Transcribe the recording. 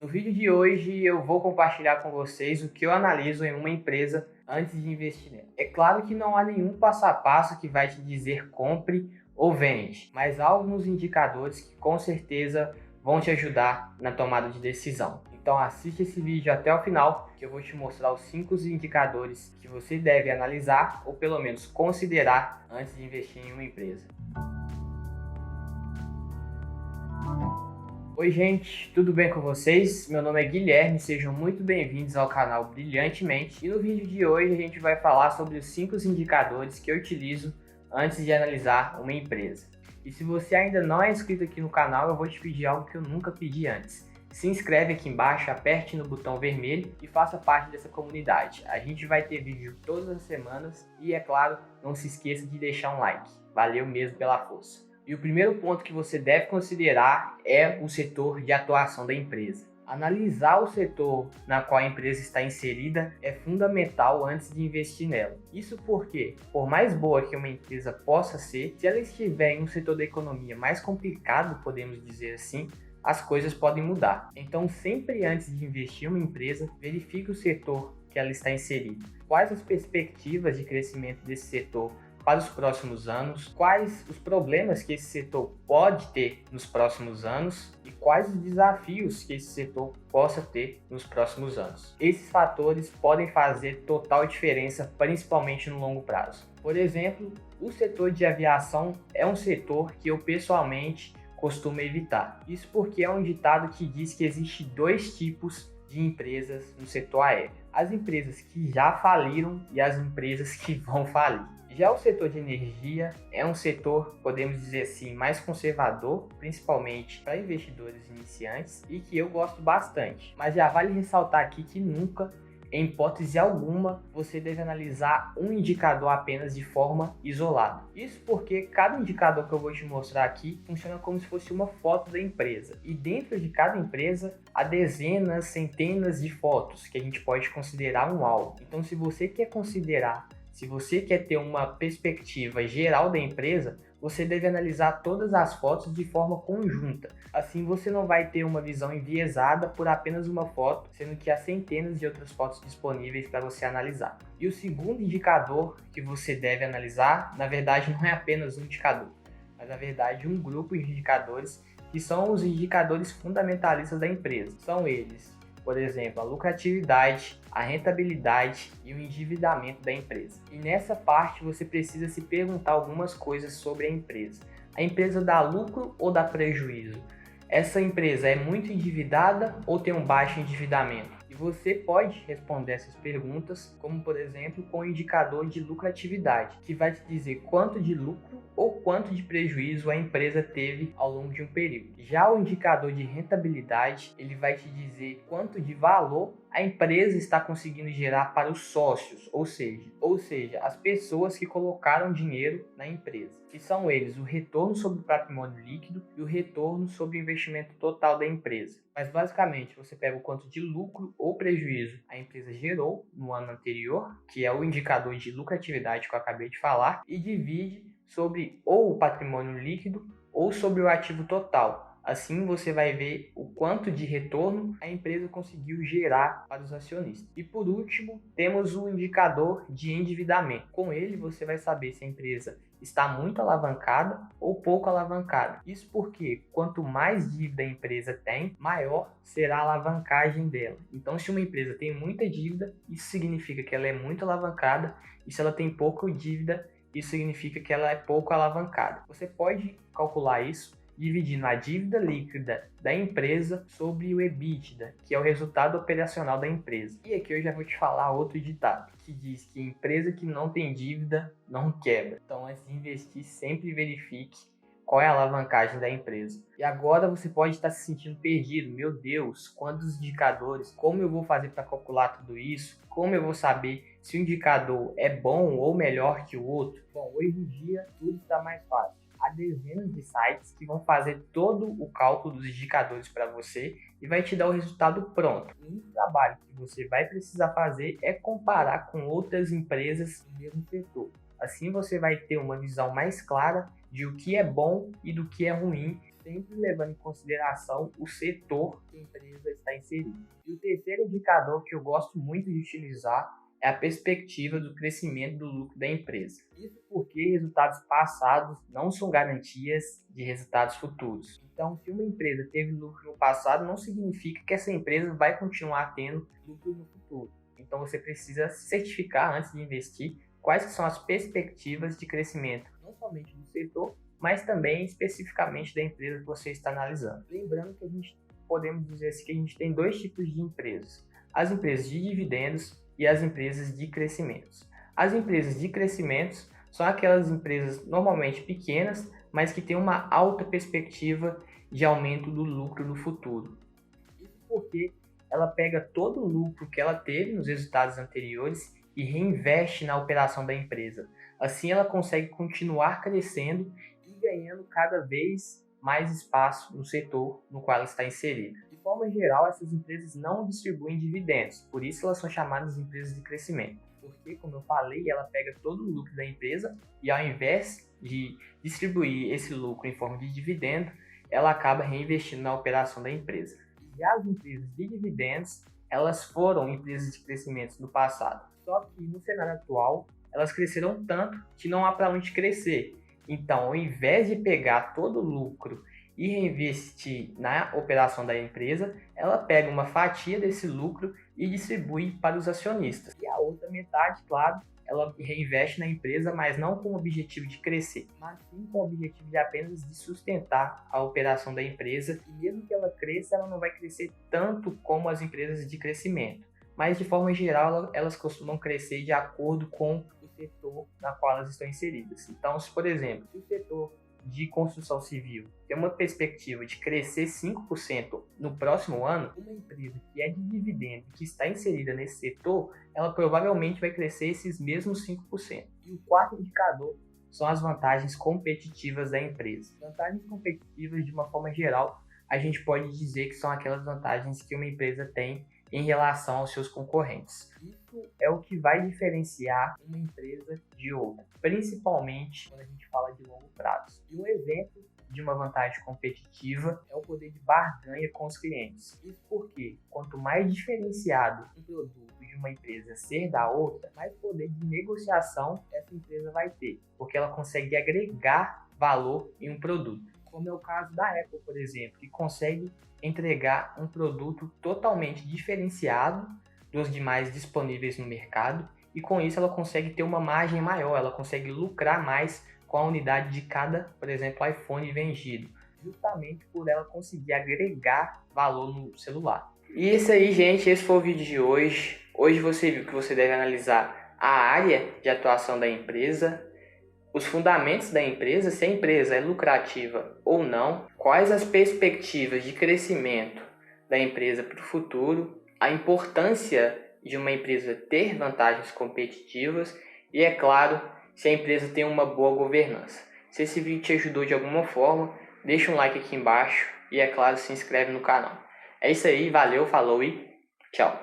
No vídeo de hoje eu vou compartilhar com vocês o que eu analiso em uma empresa antes de investir nela. É claro que não há nenhum passo a passo que vai te dizer compre ou vende, mas há alguns indicadores que com certeza vão te ajudar na tomada de decisão. Então assiste esse vídeo até o final que eu vou te mostrar os 5 indicadores que você deve analisar ou pelo menos considerar antes de investir em uma empresa. Oi gente, tudo bem com vocês? Meu nome é Guilherme, sejam muito bem-vindos ao canal Brilhantemente. E no vídeo de hoje a gente vai falar sobre os 5 indicadores que eu utilizo antes de analisar uma empresa. E se você ainda não é inscrito aqui no canal, eu vou te pedir algo que eu nunca pedi antes. Se inscreve aqui embaixo, aperte no botão vermelho e faça parte dessa comunidade. A gente vai ter vídeo todas as semanas e, é claro, não se esqueça de deixar um like. Valeu mesmo pela força. E o primeiro ponto que você deve considerar é o setor de atuação da empresa. Analisar o setor na qual a empresa está inserida é fundamental antes de investir nela. Isso porque, por mais boa que uma empresa possa ser, se ela estiver em um setor da economia mais complicado, podemos dizer assim, as coisas podem mudar. Então, sempre antes de investir em uma empresa, verifique o setor que ela está inserida. Quais as perspectivas de crescimento desse setor para os próximos anos, quais os problemas que esse setor pode ter nos próximos anos e quais os desafios que esse setor possa ter nos próximos anos. Esses fatores podem fazer total diferença, principalmente no longo prazo. Por exemplo, o setor de aviação é um setor que eu pessoalmente costumo evitar. Isso porque é um ditado que diz que existe 2 tipos de empresas no setor aéreo: as empresas que já faliram e as empresas que vão falir. Já o setor de energia é um setor, podemos dizer assim, mais conservador, principalmente para investidores iniciantes, e que eu gosto bastante. Mas já vale ressaltar aqui que nunca, em hipótese alguma, você deve analisar um indicador apenas de forma isolada. Isso porque cada indicador que eu vou te mostrar aqui funciona como se fosse uma foto da empresa. E dentro de cada empresa há dezenas, centenas de fotos que a gente pode considerar um alvo. Então, se você quer ter uma perspectiva geral da empresa, você deve analisar todas as fotos de forma conjunta. Assim você não vai ter uma visão enviesada por apenas uma foto, sendo que há centenas de outras fotos disponíveis para você analisar. E o segundo indicador que você deve analisar, na verdade não é apenas um indicador, mas na verdade um grupo de indicadores que são os indicadores fundamentalistas da empresa. São eles, por exemplo, a lucratividade, a rentabilidade e o endividamento da empresa. E nessa parte você precisa se perguntar algumas coisas sobre a empresa. A empresa dá lucro ou dá prejuízo? Essa empresa é muito endividada ou tem um baixo endividamento? E você pode responder essas perguntas, como por exemplo com o indicador de lucratividade, que vai te dizer quanto de lucro ou quanto de prejuízo a empresa teve ao longo de um período. Já o indicador de rentabilidade, ele vai te dizer quanto de valor a empresa está conseguindo gerar para os sócios, ou seja, as pessoas que colocaram dinheiro na empresa, que são eles o retorno sobre o patrimônio líquido e o retorno sobre o investimento total da empresa. Mas basicamente você pega o quanto de lucro ou prejuízo a empresa gerou no ano anterior, que é o indicador de lucratividade que eu acabei de falar, e divide sobre ou o patrimônio líquido ou sobre o ativo total. Assim você vai ver o quanto de retorno a empresa conseguiu gerar para os acionistas. E por último, temos o indicador de endividamento. Com ele você vai saber se a empresa está muito alavancada ou pouco alavancada. Isso porque quanto mais dívida a empresa tem, maior será a alavancagem dela. Então, se uma empresa tem muita dívida, isso significa que ela é muito alavancada, e se ela tem pouca dívida, isso significa que ela é pouco alavancada. Você pode calcular isso dividindo a dívida líquida da empresa sobre o EBITDA, que é o resultado operacional da empresa. E aqui eu já vou te falar outro ditado, que diz que empresa que não tem dívida não quebra. Então, antes de investir, sempre verifique qual é a alavancagem da empresa. E agora você pode estar se sentindo perdido. Meu Deus, quantos indicadores? Como eu vou fazer para calcular tudo isso? Como eu vou saber se o indicador é bom ou melhor que o outro? Bom, hoje em dia tudo está mais fácil. Há dezenas de sites que vão fazer todo o cálculo dos indicadores para você e vai te dar o resultado pronto. O único trabalho que você vai precisar fazer é comparar com outras empresas do mesmo setor. Assim você vai ter uma visão mais clara de o que é bom e do que é ruim sempre levando em consideração o setor que a empresa está inserida. E o terceiro indicador que eu gosto muito de utilizar é a perspectiva do crescimento do lucro da empresa. Isso porque resultados passados não são garantias de resultados futuros. Então, se uma empresa teve lucro no passado, não significa que essa empresa vai continuar tendo lucro no futuro. Então, você precisa certificar antes de investir quais são as perspectivas de crescimento, não somente do setor, mas também especificamente da empresa que você está analisando. Lembrando que podemos dizer assim, que a gente tem dois tipos de empresas: as empresas de dividendos e as empresas de crescimentos. As empresas de crescimentos são aquelas empresas normalmente pequenas, mas que têm uma alta perspectiva de aumento do lucro no futuro. Isso porque ela pega todo o lucro que ela teve nos resultados anteriores e reinveste na operação da empresa. Assim, ela consegue continuar crescendo e ganhando cada vez mais espaço no setor no qual ela está inserida. De forma geral, essas empresas não distribuem dividendos, por isso elas são chamadas de empresas de crescimento. Porque, como eu falei, ela pega todo o lucro da empresa e, ao invés de distribuir esse lucro em forma de dividendo, ela acaba reinvestindo na operação da empresa. E as empresas de dividendos, elas foram empresas de crescimento no passado. Só que no cenário atual, elas cresceram tanto que não há para onde crescer. Então, ao invés de pegar todo o lucro e reinvestir na operação da empresa, ela pega uma fatia desse lucro e distribui para os acionistas. E a outra metade, claro, ela reinveste na empresa, mas não com o objetivo de crescer, mas sim com o objetivo de apenas de sustentar a operação da empresa. E mesmo que ela cresça, ela não vai crescer tanto como as empresas de crescimento. Mas, de forma geral, elas costumam crescer de acordo com o setor na qual elas estão inseridas. Então, se, por exemplo, se o setor de construção civil tem uma perspectiva de crescer 5% no próximo ano, uma empresa que é de dividendo, que está inserida nesse setor, ela provavelmente vai crescer esses mesmos 5%. E o quarto indicador são as vantagens competitivas da empresa. Vantagens competitivas, de uma forma geral, a gente pode dizer que são aquelas vantagens que uma empresa tem em relação aos seus concorrentes. Isso é o que vai diferenciar uma empresa de outra, principalmente quando a gente fala de longo prazo. E um exemplo de uma vantagem competitiva é o poder de barganha com os clientes. Isso porque, quanto mais diferenciado um produto de uma empresa ser da outra, mais poder de negociação essa empresa vai ter, porque ela consegue agregar valor em um produto. Como é o caso da Apple, por exemplo, que consegue entregar um produto totalmente diferenciado dos demais disponíveis no mercado, e com isso ela consegue ter uma margem maior, ela consegue lucrar mais com a unidade de cada, por exemplo, iPhone vendido, justamente por ela conseguir agregar valor no celular. E isso aí, gente, esse foi o vídeo de hoje. Hoje você viu que você deve analisar a área de atuação da empresa, os fundamentos da empresa, se a empresa é lucrativa ou não, quais as perspectivas de crescimento da empresa para o futuro, a importância de uma empresa ter vantagens competitivas e, é claro, se a empresa tem uma boa governança. Se esse vídeo te ajudou de alguma forma, deixa um like aqui embaixo e, é claro, se inscreve no canal. É isso aí, valeu, falou e tchau!